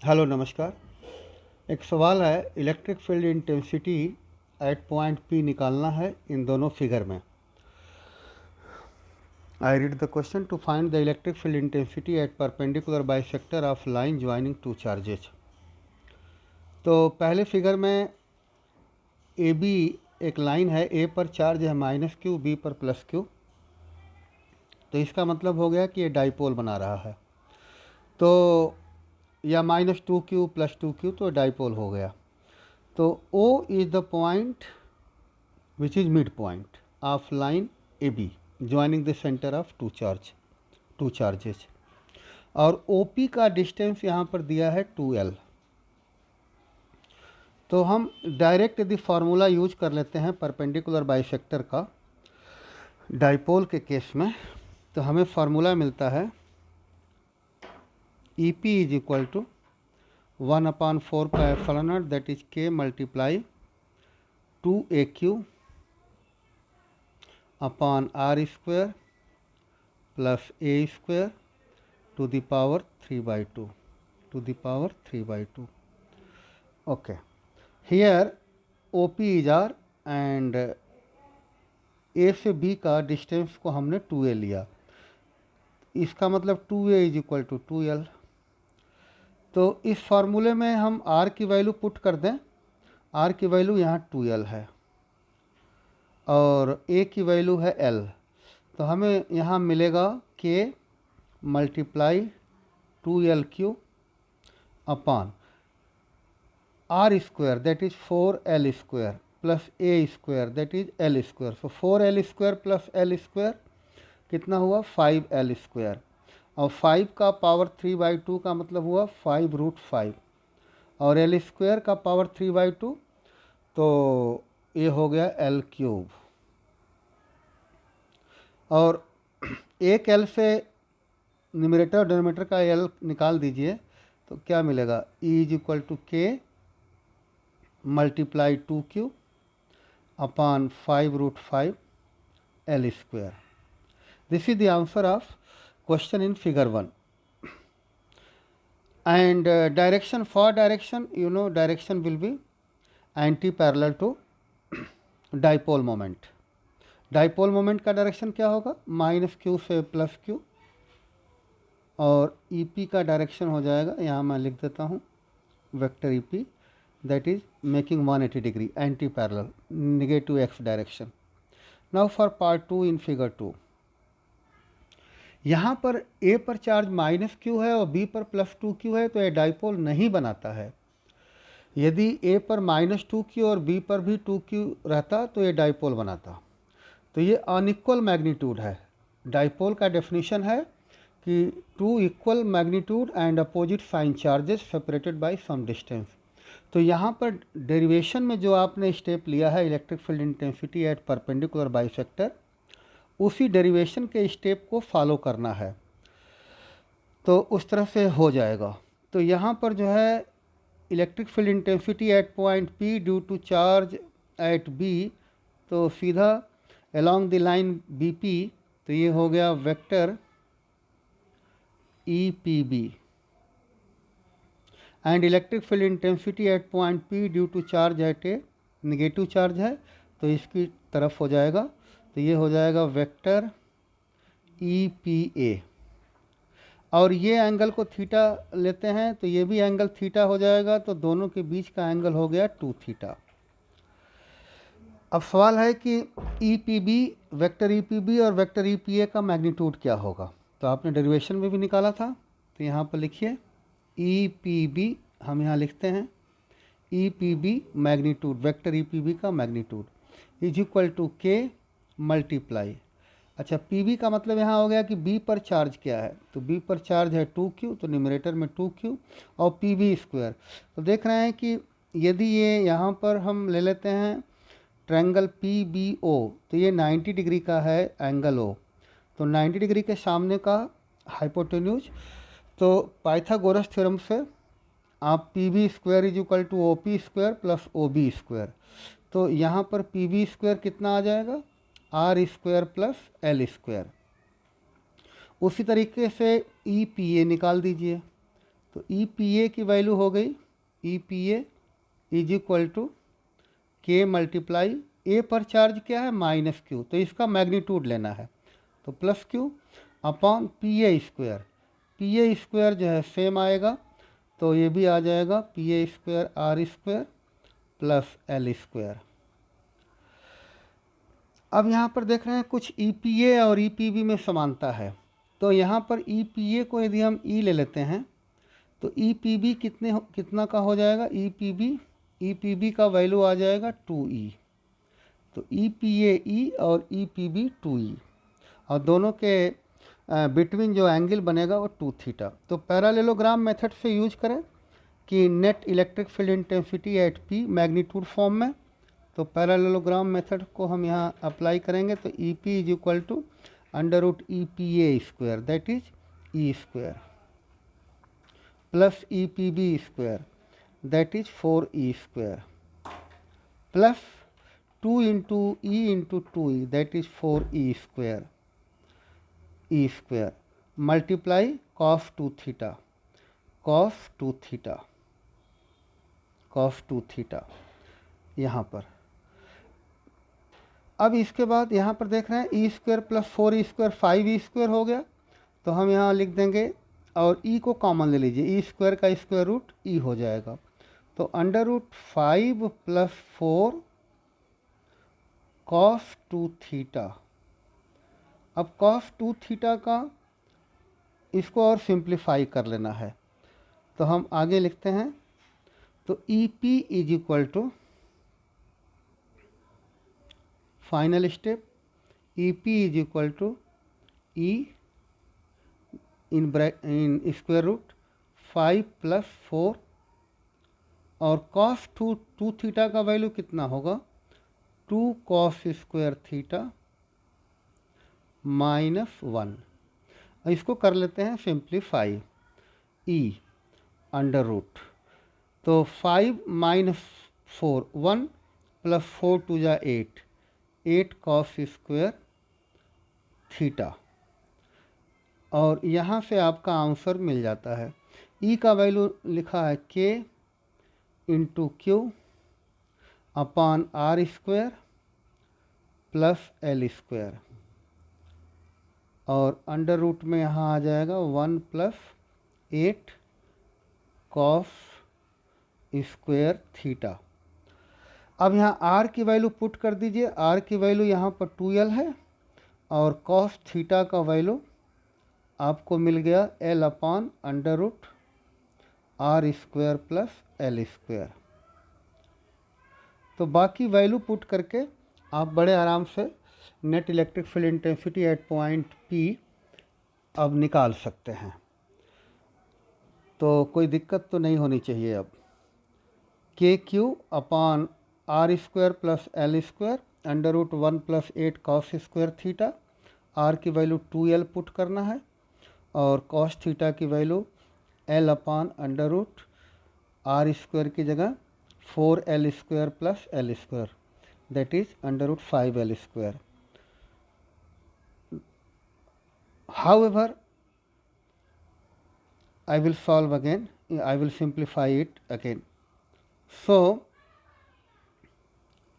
Hello नमस्कार। एक सवाल है, electric field intensity at point P निकालना है इन दोनों फिगर में। I read the question to find the electric field intensity at perpendicular bisector of line joining two charges. तो पहले फिगर में ए बी एक लाइन है, ए पर चार्ज है -q, बी पर +q। तो इसका मतलब हो गया कि ये डाइपोल बना रहा है। तो या -2q +2q, तो डाइपोल हो गया। तो O is the point which is midpoint of line AB joining the center of two charges। और OP का डिस्टेंस यहाँ पर दिया है 2L। तो हम डायरेक्ट यदि फार्मूला यूज कर लेते हैं परपेंडिकुलर बाइसेक्टर का डाइपोल के केस में, तो हमें फार्मूला मिलता है EP is equal to 1/4πε0 that is K multiply 2AQ upon R square plus A square to the power 3/2 okay। here OP is R and A से B का distance को हमने 2A लिया। इसका मतलब 2A is equal to 2L। तो इस फार्मूले में हम R की वैल्यू पुट कर दें। R की वैल्यू यहाँ 2L है और A की वैल्यू है L। तो हमें यहाँ मिलेगा K multiply 2L³ upon R square that is 4L square plus A square that is L square. So 4L square plus L square कितना हुआ 5L स्क्वायर, और 5 का पावर 3/2 का मतलब हुआ 5√5, और L स्क्वायर का पावर 3/2, तो ये हो गया L³। और एक L से न्यूमरेटर और डिनोमिनेटर का L निकाल दीजिए, तो क्या मिलेगा E is equal to K multiply 2Q upon 5√5 L square. This is the answer of question in figure 1। And direction, for direction you know direction will be anti parallel to dipole moment. Dipole moment का direction क्या होगा -q से +q, और EP का direction हो जाएगा, यहाँ मैं लिख देता हूँ vector EP that is making 180 degree anti parallel negative x direction. Now for part 2 in figure 2। यहाँ पर A पर चार्ज -q है और B पर +2q है, तो ये डाइपोल नहीं बनाता है। यदि A पर -2q और B पर भी 2q रहता तो ये डाइपोल बनाता। तो ये अनइक्वल मैग्नीट्यूड है। डाइपोल का डेफिनेशन है कि two equal magnitude and opposite sign charges separated by some distance. तो यहाँ पर डेरिवेशन में जो आपने स्टेप लिया है electric field intensity at perpendicular bisector, उसी डेरिवेशन के स्टेप को फॉलो करना है, तो उस तरह से हो जाएगा। तो यहाँ पर जो है electric field intensity at point P due to charge at B, तो सीधा along the line BP, तो ये हो गया vector EPB। And electric field intensity at point P due to charge at A, negative charge है तो इसकी तरफ हो जाएगा, तो ये हो जाएगा वेक्टर EPA। और ये एंगल को थीटा लेते हैं तो ये भी एंगल थीटा हो जाएगा, तो दोनों के बीच का एंगल हो गया 2 थीटा। अब सवाल है कि EPB, वेक्टर EPB और वेक्टर EPA का मैग्नीट्यूड क्या होगा। तो आपने डेरिवेशन में भी निकाला था, तो यहाँ पर लिखिए EPB, हम यहाँ लिखते हैं EPB मैग्नीट्यूड, वेक्टर EPB का magnitude is equal to K multiply, अच्छा PB का मतलब यहाँ हो गया कि B पर चार्ज क्या है, तो B पर चार्ज है 2Q, तो न्यूमरेटर में 2Q और PB स्क्वायर। तो देख रहे हैं कि यदि ये यहाँ पर हम ले लेते हैं ट्रायंगल PBO, तो ये 90 डिग्री का है एंगल O, तो 90 डिग्री के सामने का हाइपोटेन्यूज। तो पाइथागोरस थ्योरम से आप PB square is equal to OP square plus OB square, तो यहाँ पर PB स्क्वायर कितना आ जाएगा R square plus L square. उसी तरीके से EPA निकाल दीजिए, तो EPA की वैल्यू हो गई EPA is equal to K multiply A पर चार्ज क्या है -Q, तो इसका मैग्नीट्यूड लेना है, तो +Q upon PA square. PA square जो है सेम आएगा, तो ये भी आ जाएगा PA square R square plus L square. अब यहाँ पर देख रहे हैं कुछ EPA और EPB में समानता है, तो यहाँ पर EPA को यदि हम E ले लेते हैं तो EPB कितना का हो जाएगा, EPB का वैल्यू आ जाएगा 2E। तो EPA E और EPB 2E, और दोनों के बिटवीन जो एंगल बनेगा वो 2 थीटा। तो पैरेललोग्राम मेथड से यूज करें कि net electric field intensity eight P magnitude form में, तो पैरेललोग्राम मेथड को हम यहाँ अप्लाई करेंगे, तो EP is equal to √EPA square that is E square plus EPB square that is 4E square plus 2 into E into 2E that is 4E square E square multiply cos 2 theta यहाँ पर। अब इसके बाद यहाँ पर देख रहे हैं E square plus 4E square 5E square हो गया, तो हम यहाँ लिख देंगे, और E को कॉमन ले लीजिए, E स्क्वायर का स्क्वायर रूट E हो जाएगा, तो √5 + 4 cos 2 थीटा। अब cos 2 थीटा का इसको और सिंप्लीफाई कर लेना है, तो हम आगे लिखते हैं, तो EP is equal to final step, EP is equal to E in square root 5 + 4, और cos 2 थीटा का वैल्यू कितना होगा, 2 cos स्क्वायर थीटा -1। इसको कर लेते हैं सिंप्लीफाई, E अंडर रूट, तो 5 - 4 1 + 4 2 जा 8 cos स्क्वायर थीटा, और यहाँ से आपका आंसर मिल जाता है। E का वैल्यू लिखा है K into Q upon R square plus L square, और अंडर रूट में यहाँ आ जाएगा 1 + 8 cos स्क्वायर थीटा। अब यहाँ R की वैल्यू पुट कर दीजिए, R की वैल्यू यहाँ पर 2L है, और cos थीटा का वैल्यू आपको मिल गया L upon under root R square plus L square. तो बाकी वैल्यू पुट करके आप बड़े आराम से net electric field intensity at point P अब निकाल सकते हैं, तो कोई दिक्कत तो नहीं होनी चाहिए। अब KQ upon R square plus L square under root 1 + 8 cos square theta, R की वैल्यू 2L पुट करना है, और cos थीटा की value L upon under root R square की जगह 4L square plus L square that is under root 5L square. However, I will solve again, I will simplify it again. So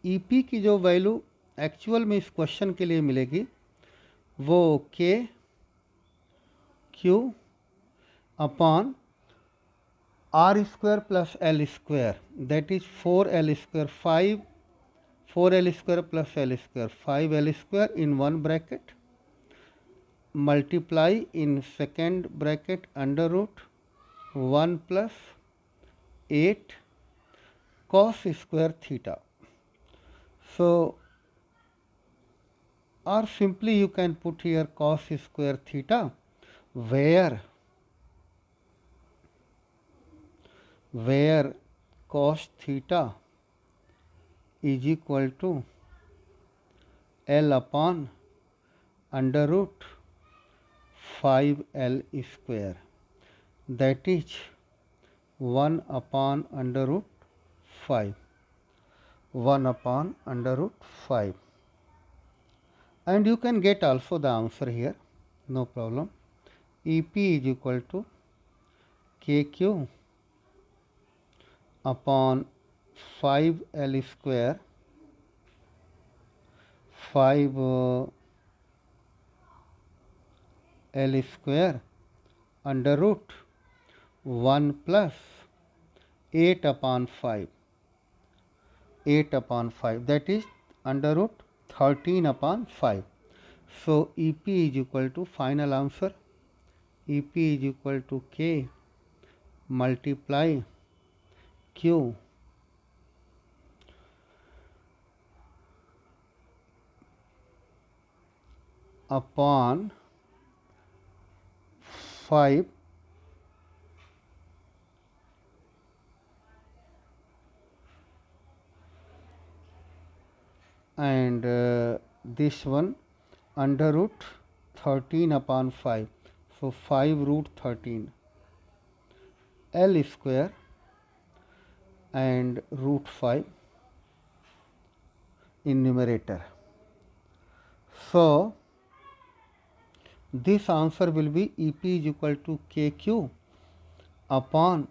EP की जो value actual में इस question के लिए मिलेगी वो KQ upon R square plus L square that is 4L square 4L square plus L square 5L square in one bracket multiply in second bracket under root 1 + 8 cos square theta. So or simply you can put here cos square theta, where cos theta is equal to L upon under root 5L square, that is 1 upon under root 5, 1 upon under root 5. And you can get also the answer here, no problem. EP is equal to KQ upon 5L square 5L square under root 1 plus 8 upon 5, that is under root 13 upon 5. So EP is equal to, final answer, EP is equal to K multiply Q upon 5 and this one under root 13 upon 5. So 5 root 13 L square and root 5 in numerator. So this answer will be EP is equal to KQ upon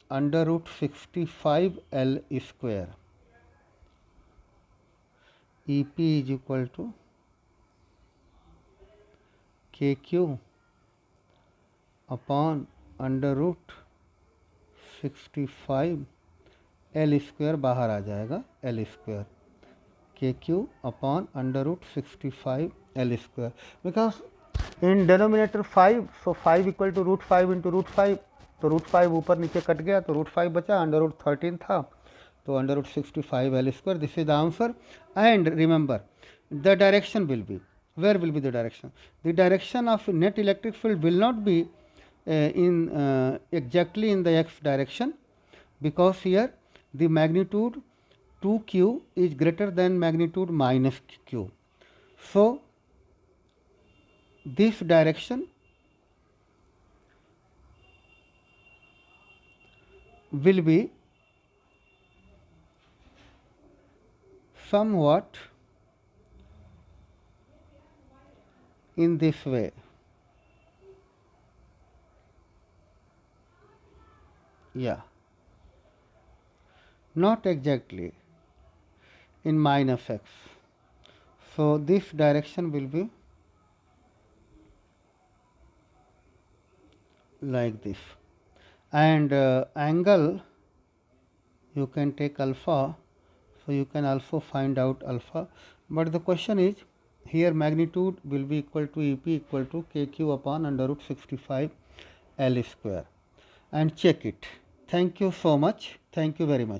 under root 65 L square. EP is equal to KQ upon under root 65 L square बाहर आ जाएगा L square, KQ upon under root 65 L square, because in denominator 5, so 5 equal to root 5 into root 5, तो root 5 ऊपर नीचे cut गया तो root 5 बचा, under root 13 था तो under root 65 L square. This is the answer. And remember, the direction will be, where will be the direction? The direction of net electric field will not be exactly in the x direction, because here the magnitude 2q is greater than magnitude minus q. So this direction will be somewhat in this way. Yeah, not exactly in minus x. So this direction will be like this, and angle you can take alpha, so you can also find out alpha, but the question is here magnitude will be equal to EP equal to KQ upon under root 65 L square, and check it. Thank you so much. Thank you very much.